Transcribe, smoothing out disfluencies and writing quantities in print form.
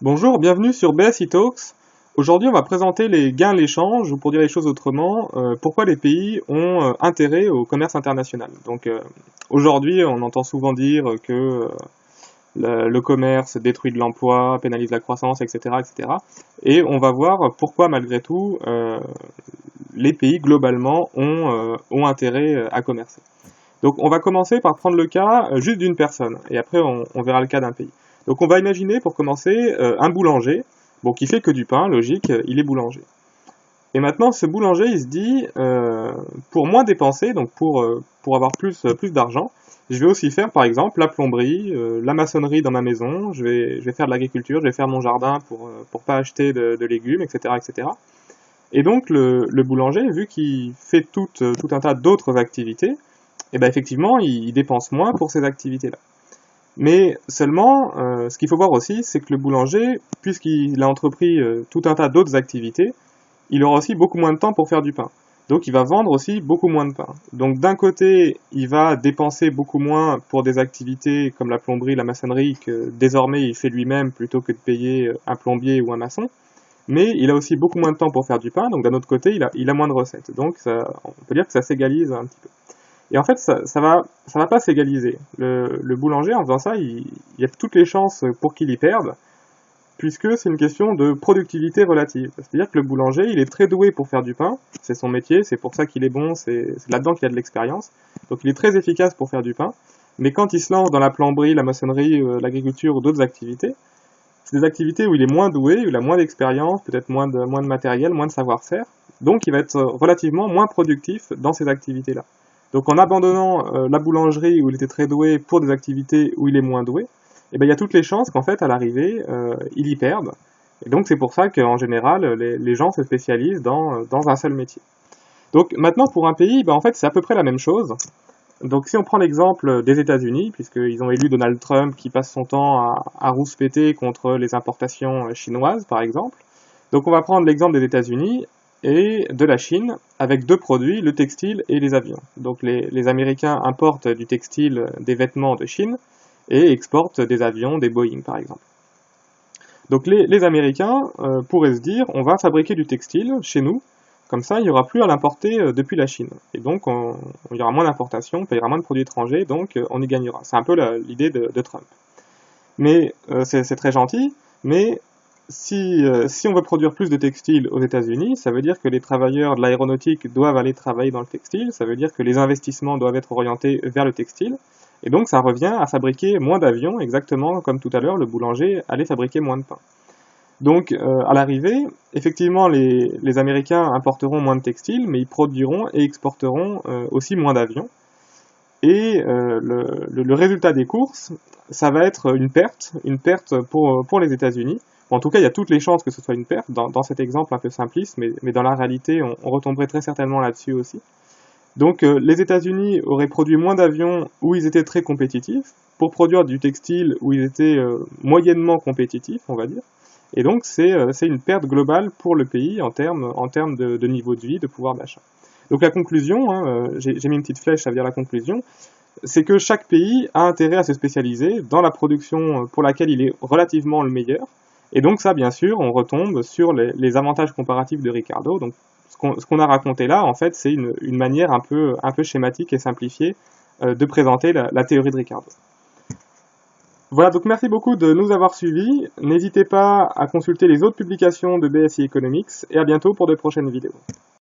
Bonjour, bienvenue sur BSI Talks. Aujourd'hui, on va présenter les gains de l'échange, ou pour dire les choses autrement, pourquoi les pays ont intérêt au commerce international. Aujourd'hui, on entend souvent dire que le commerce détruit de l'emploi, pénalise la croissance, etc., etc. Et on va voir pourquoi, malgré tout, les pays, globalement, ont intérêt à commercer. Donc, on va commencer par prendre le cas juste d'une personne, et après, on verra le cas d'un pays. Donc on va imaginer pour commencer un boulanger, bon qui fait que du pain, logique, il est boulanger. Et maintenant ce boulanger il se dit pour moins dépenser, donc pour avoir plus d'argent, je vais aussi faire par exemple la plomberie, la maçonnerie dans ma maison, je vais faire de l'agriculture, je vais faire mon jardin pour pas acheter de légumes, etc., etc. Et donc le boulanger, vu qu'il fait tout un tas d'autres activités, et ben effectivement il dépense moins pour ces activités-là. Mais seulement, ce qu'il faut voir aussi, c'est que le boulanger, puisqu'il a entrepris tout un tas d'autres activités, il aura aussi beaucoup moins de temps pour faire du pain. Donc il va vendre aussi beaucoup moins de pain. Donc d'un côté, il va dépenser beaucoup moins pour des activités comme la plomberie, la maçonnerie, que désormais il fait lui-même plutôt que de payer un plombier ou un maçon. Mais il a aussi beaucoup moins de temps pour faire du pain, donc d'un autre côté, il a moins de recettes. Donc on peut dire que ça s'égalise un petit peu. Et en fait, ça va pas s'égaliser. Le boulanger, en faisant ça, il y a toutes les chances pour qu'il y perde, puisque c'est une question de productivité relative. C'est-à-dire que le boulanger, il est très doué pour faire du pain, c'est son métier, c'est pour ça qu'il est bon, c'est là-dedans qu'il a de l'expérience. Donc il est très efficace pour faire du pain, mais quand il se lance dans la plomberie, la maçonnerie, l'agriculture ou d'autres activités, c'est des activités où il est moins doué, où il a moins d'expérience, peut-être moins de matériel, moins de savoir-faire, donc il va être relativement moins productif dans ces activités-là. Donc en abandonnant la boulangerie où il était très doué pour des activités où il est moins doué, eh ben, il y a toutes les chances qu'en fait à l'arrivée il y perde. Et donc c'est pour ça qu'en général les gens se spécialisent dans un seul métier. Donc maintenant pour un pays, ben, en fait c'est à peu près la même chose. Donc si on prend l'exemple des États-Unis, puisqu'ils ont élu Donald Trump qui passe son temps à rouspéter contre les importations chinoises par exemple. Donc on va prendre l'exemple des États-Unis et de la Chine avec deux produits, le textile et les avions. Donc les Américains importent du textile, des vêtements de Chine et exportent des avions, des Boeing par exemple. Donc les Américains pourraient se dire on va fabriquer du textile chez nous, comme ça il n'y aura plus à l'importer depuis la Chine. Et donc il y aura moins d'importations, on payera moins de produits étrangers, donc on y gagnera. C'est un peu l'idée de Trump. Mais c'est très gentil, mais si on veut produire plus de textiles aux États-Unis, ça veut dire que les travailleurs de l'aéronautique doivent aller travailler dans le textile, ça veut dire que les investissements doivent être orientés vers le textile, et donc ça revient à fabriquer moins d'avions, exactement comme tout à l'heure, le boulanger allait fabriquer moins de pain. Donc à l'arrivée, effectivement, les Américains importeront moins de textiles, mais ils produiront et exporteront aussi moins d'avions. Et le résultat des courses, ça va être une perte pour les États-Unis. En tout cas, il y a toutes les chances que ce soit une perte, dans cet exemple un peu simpliste, mais dans la réalité, on retomberait très certainement là-dessus aussi. Donc les États-Unis auraient produit moins d'avions où ils étaient très compétitifs, pour produire du textile où ils étaient moyennement compétitifs, on va dire. Et donc c'est une perte globale pour le pays en termes de niveau de vie, de pouvoir d'achat. Donc la conclusion, hein, j'ai mis une petite flèche, ça veut dire la conclusion, c'est que chaque pays a intérêt à se spécialiser dans la production pour laquelle il est relativement le meilleur. Et donc ça, bien sûr, on retombe sur les avantages comparatifs de Ricardo. Donc ce qu'on a raconté là, en fait, c'est une manière un peu schématique et simplifiée de présenter la théorie de Ricardo. Voilà, donc merci beaucoup de nous avoir suivis. N'hésitez pas à consulter les autres publications de BSI Economics et à bientôt pour de prochaines vidéos.